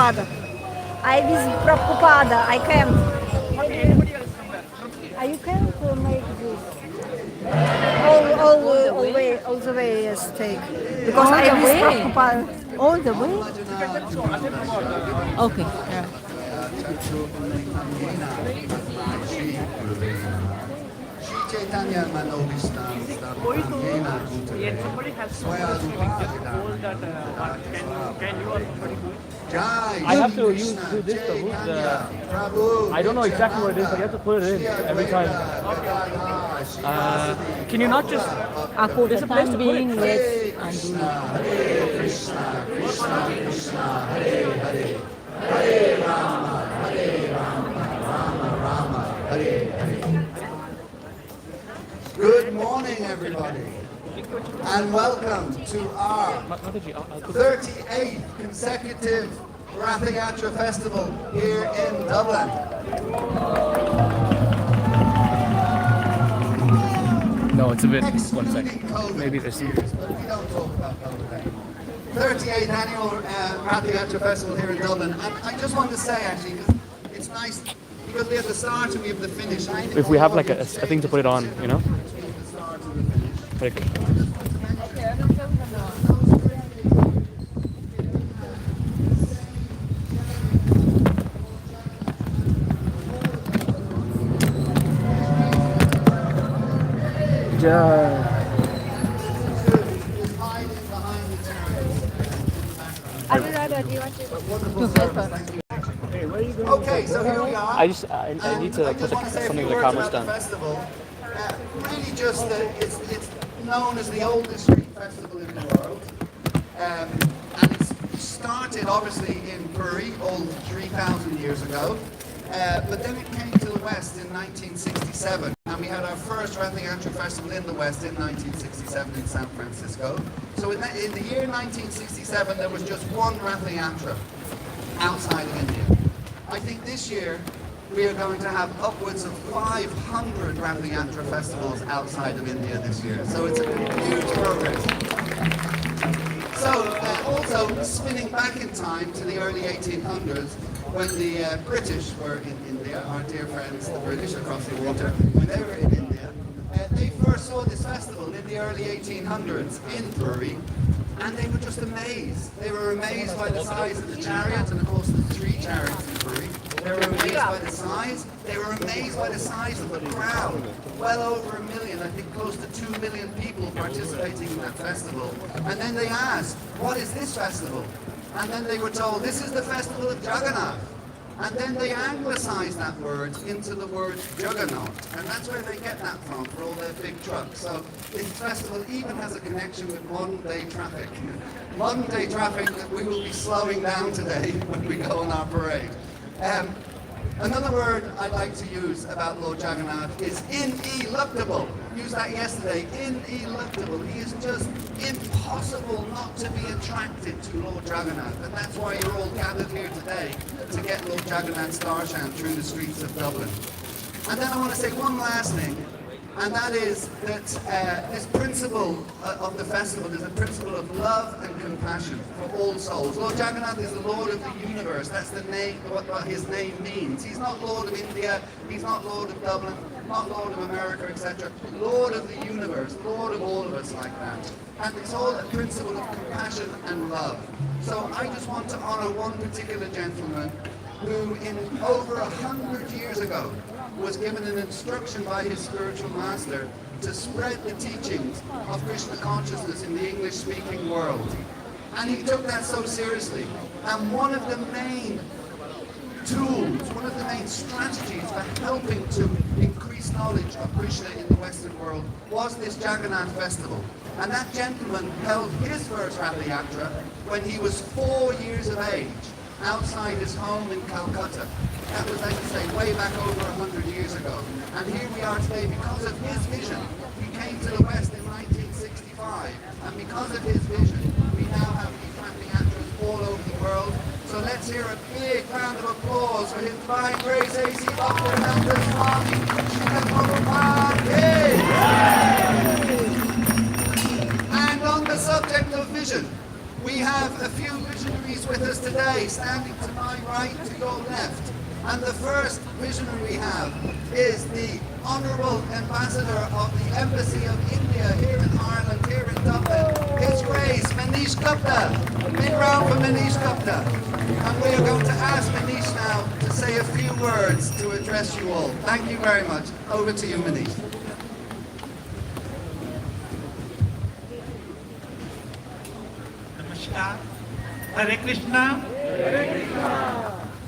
Prabhupada. I was Prabhupada. I can't. You can't make this. All the way, yes, take. Because I was Prabhupada. All the way? Okay. Yeah. Chaitanya Manovistam Somebody has to hold that can you also do it? I have to do this though. I don't know exactly what it is, but you have to put it in every time. Can you not just For there's the a place to time put being, it? let's undo it. Hare Krishna, Krishna Krishna, Hare Hare, Hare Rama, Rama Rama, Hare Hare. Good morning, everybody, and welcome to our 38th consecutive Ratha Yatra festival here in Dublin. No, it's a bit. One Excluding second. COVID Maybe this. years, but we don't talk about COVID. 38th annual Ratha Yatra festival here in Dublin, and I just want to say actually, 'cause it's nice because we have the start and we have the finish. If we have like a thing to put it on, you know? Like, Okay, so here we are. I need to like put something in the camera stand. Festival, really just it's known as the oldest street festival in the world, and it started obviously in Puri, all 3,000 years ago, but then it came to the West in 1967, and we had our first Ratha Yatra festival in the West in 1967 in San Francisco. So in the year 1967, there was just one Ratha Yatra outside of India. I think this year we are going to have upwards of 500 Ratha Yatra festivals outside of India this year. So it's a huge progress. So also spinning back in time to the early 1800s when the British were in India, our dear friends the British across the water, when they were in India, they first saw this festival in the early 1800s in Puri. And they were just amazed. They were amazed by the size of the chariot, and of course the 3 chariots in Puri. They were amazed by the size. They were amazed by the size of the crowd. Well over 1 million, I think close to 2 million people participating in that festival. And then they asked, what is this festival? And then they were told, this is the festival of Jagannath. And then they anglicized that word into the word Juggernaut. And that's where they get that from, for all their big trucks. So this festival even has a connection with modern day traffic. Modern day traffic that we will be slowing down today when we go on our parade. Another word I'd like to use about Lord Jagannath is ineluctable. Used that yesterday, ineluctable. He is just impossible not to be attracted to Lord Jagannath. And that's why you're all gathered here today, to get Lord Jagannath's darshan through the streets of Dublin. And then I want to say one last thing, and that is that this principle of the festival is a principle of love and compassion for all souls. Lord Jagannath is the Lord of the universe. That's the name, what his name means. He's not Lord of India, he's not Lord of Dublin, not Lord of America, etc. Lord of the universe, Lord of all of us like that. And it's all a principle of compassion and love. So I just want to honor one particular gentleman who in over 100 years ago was given an instruction by his spiritual master to spread the teachings of Krishna consciousness in the English-speaking world. And he took that so seriously. And one of the main tools, one of the main strategies for helping to increase knowledge of Krishna in the Western world was this Jagannath festival. And that gentleman held his first Ratha Yatra when he was 4 years of age, outside his home in Calcutta. That was, like I say, way back over 100 years ago. And here we are today because of his vision. He came to the West in 1965. And because of his vision, we now have these Ratha Yatras all over the world. So let's hear a big round of applause for His Divine Grace A.C. Bhakti Swami Srila Prabhupada. And on the subject of vision, we have a few visionaries with us today. today, standing to my right, to your left. And the first visionary we have is the Honourable Ambassador of the Embassy of India here in Ireland, here in Dublin, His Grace Manish Gupta. Big round for Manish Gupta. And we are going to ask Manish now to say a few words to address you all. Thank you very much. Over to you, Manish. Namaskar. Hare Krishna.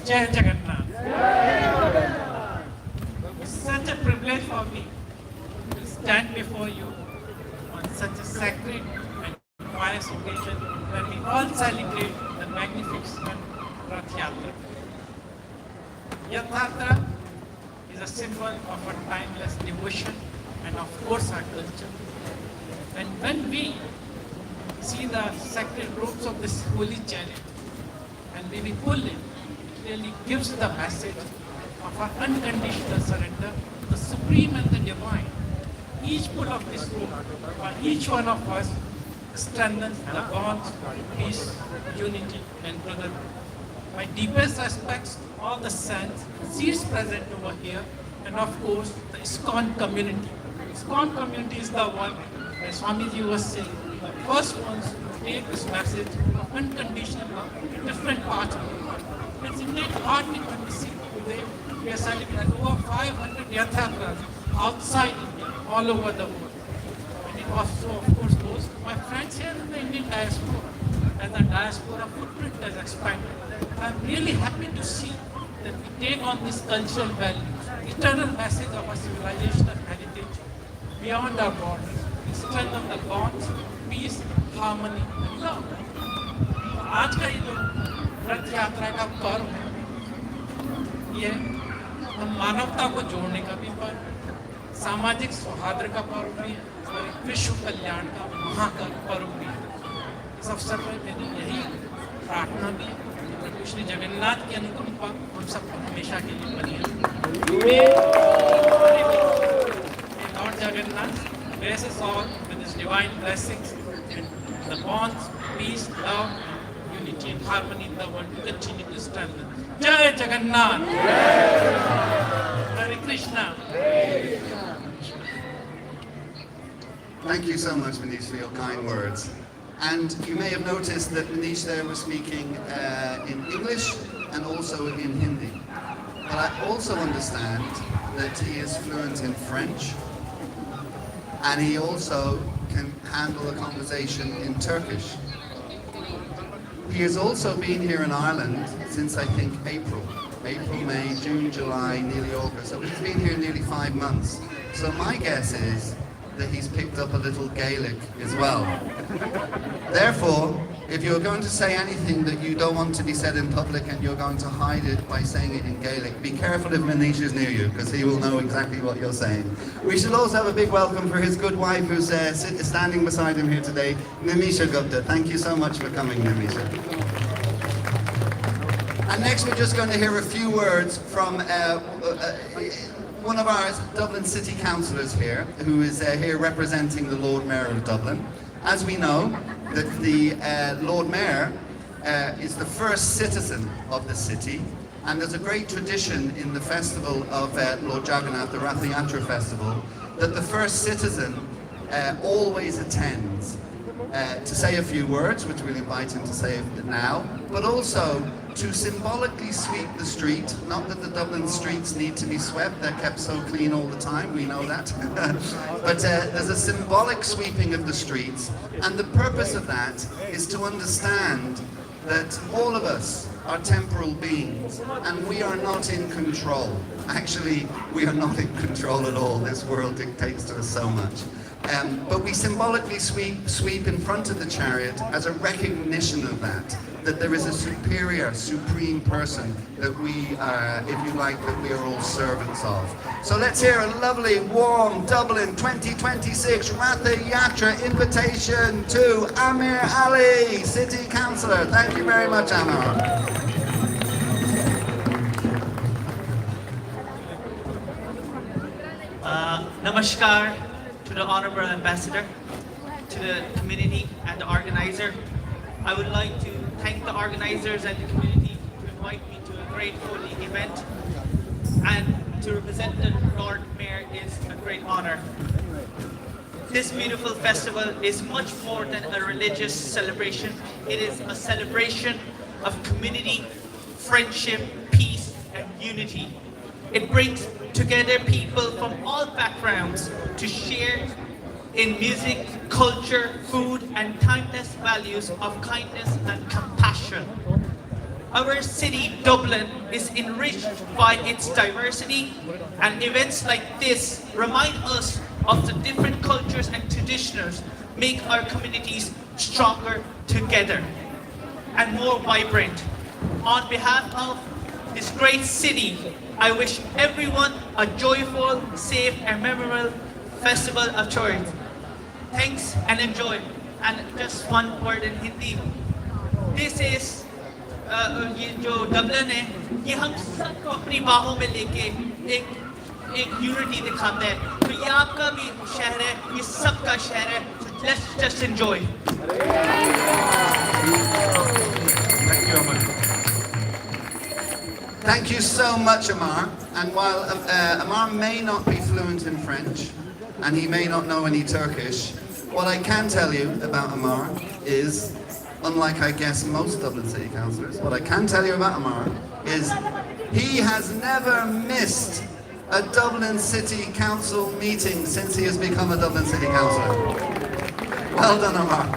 Jai Jagannath. It's such a privilege for me to stand before you on such a sacred and pious occasion when we all celebrate the magnificent Rath Yatra. Yatra is a symbol of our timeless devotion and of course our culture. And when we see the sacred ropes of this holy chariot and when we pull it, it really gives the message of our unconditional surrender to the supreme and the divine. Each pull of this rope for each one of us strengthens the bonds of peace, unity and brotherhood. My deepest respects to all the saints, seers present over here, and of course the ISKCON community. ISKCON community is the one where Swamiji was saying, the first ones to take this message of unconditional love in different parts of the world. It's indeed heartening to see today we are celebrating over 500 Yatras outside India, all over the world. And it also, of course, goes to my friends here in the Indian diaspora. As the diaspora footprint has expanded, I'm really happy to see that we take on this cultural values, eternal message of our civilizational heritage beyond our borders, we strengthen the bonds, peace, harmony, and love. आज का ये जो रथ यात्रा का पर्व है, ये हम मानवता को जोड़ने का भी पर्व, सामाजिक सौहार्द का पर्व भी है और एक विश्व कल्याण का महापर्व भी है। इस अवसर पर मेरी यही प्रार्थना भी है कि कृष्ण जगन्नाथ की अनुकंपा हम सबको हमेशा के लिए बनी रहे। Lord Jagannath bless us all with His divine blessings and the bonds, peace, love, unity and harmony in the world to continue to strengthen. Jai Jagannath! Hare Krishna! Thank you so much, Manish, for your kind words. And you may have noticed that Manish there was speaking in English and also in Hindi. But I also understand that he is fluent in French, and he also can handle a conversation in Turkish. He has also been here in Ireland since I think April, May, June, July, nearly August. So he's been here nearly 5 months. So my guess is that he's picked up a little Gaelic as well. Therefore, if you're going to say anything that you don't want to be said in public and you're going to hide it by saying it in Gaelic, be careful if Manish is near you, because he will know exactly what you're saying. We should also have a big welcome for his good wife who's standing beside him here today, Nimisha Gupta. Thank you so much for coming, Nimisha. And next we're just going to hear a few words from one of our Dublin City Councillors here, who is here representing the Lord Mayor of Dublin. As we know, that the Lord Mayor is the first citizen of the city, and there's a great tradition in the festival of Lord Jagannath, the Ratha Yatra festival, that the first citizen always attends to say a few words, which we'll invite him to say now, but also to symbolically sweep the street. Not that the Dublin streets need to be swept, they're kept so clean all the time, we know that. But there's a symbolic sweeping of the streets, and the purpose of that is to understand that all of us are temporal beings, and we are not in control. Actually, we are not in control at all. This world dictates to us so much. But we symbolically sweep in front of the chariot as a recognition of that there is a superior, supreme person that we are, if you like, that we are all servants of. So let's hear a lovely, warm Dublin 2026 Ratha Yatra invitation to Amir Ali, City Councillor. Thank you very much, Amir. Namaskar to the Honorable Ambassador, to the community and the organizer, I would like to thank the organizers and the community to invite me to a great holy event, and to represent the Lord Mayor is a great honor. This beautiful festival is much more than a religious celebration. It is a celebration of community, friendship, peace, and unity. It brings together people from all backgrounds to share in music, culture, food, and timeless values of kindness and compassion. Our city, Dublin, is enriched by its diversity, and events like this remind us of the different cultures and traditions, make our communities stronger together and more vibrant. On behalf of this great city, I wish everyone a joyful, safe, and memorable festival of joy. Thanks and enjoy. And just one word in Hindi. This is ये जो Dublin है, ये हम सबको अपनी बाहों में लेके एक यूनिटी दिखाता है. तो ये आपका भी शहर है, ये सबका शहर है. So let's just enjoy. Thank you, Amar. Thank you so much, Amar. And while Amar may not be fluent in French, and he may not know any Turkish, what I can tell you about Amar is, unlike I guess most Dublin City Councillors, what I can tell you about Amar is he has never missed a Dublin City Council meeting since he has become a Dublin City Councillor. Well done, Amar.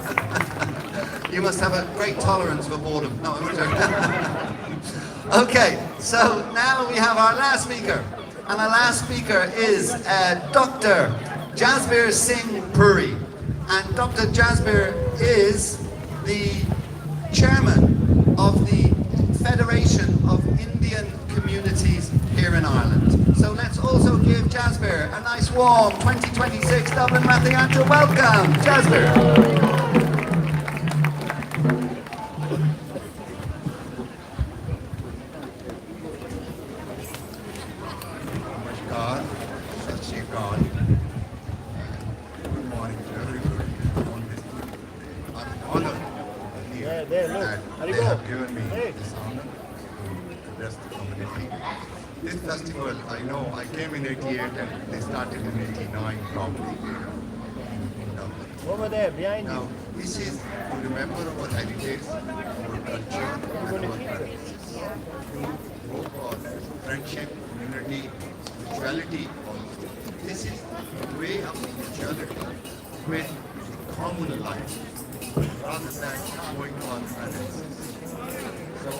You must have a great tolerance for boredom. No, I'm joking. Okay, so now we have our last speaker. And our last speaker is Dr. Jasbir Singh Puri. And Dr. Jasbir is the chairman of the Federation of Indian Communities here in Ireland. So let's also give Jasbir a nice warm 2026 Dublin Ratha welcome. Jasbir. Given me this honor to address the community. This festival, I know, I came in 88 and they started in 89 probably in Dublin. Over there, behind you. Now, this is to remember our heritage, our culture, and our practices. Go for friendship, unity, spirituality also. This is the way of spirituality with common life, rather than going on planets. So,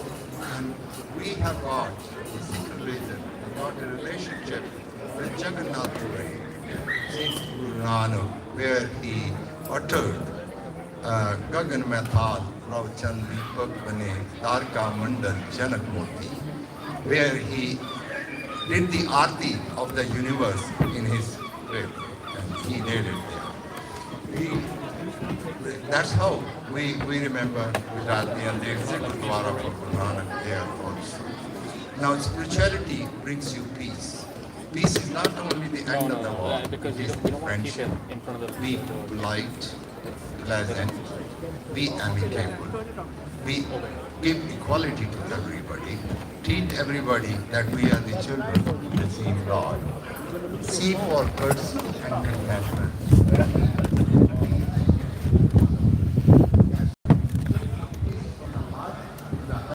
and we have got the secret reason, we got a relationship with Jagannath Puri, since Guru Nanak, where he uttered Gagan Mathal, Ravchan Deepak Bane, Tarka Mandal Janak Murti, where he did the arti of the universe in his grave, and he did it there. That's how we remember Gujarati, and there is a Gurdwara for Guru Nanak there also. Now spirituality brings you peace. Peace is not only the end of the world, it is friendship. Be polite, pleasant, be amicable, be give equality to everybody, treat everybody that we are the children of the same God. See for courtesy and compassion.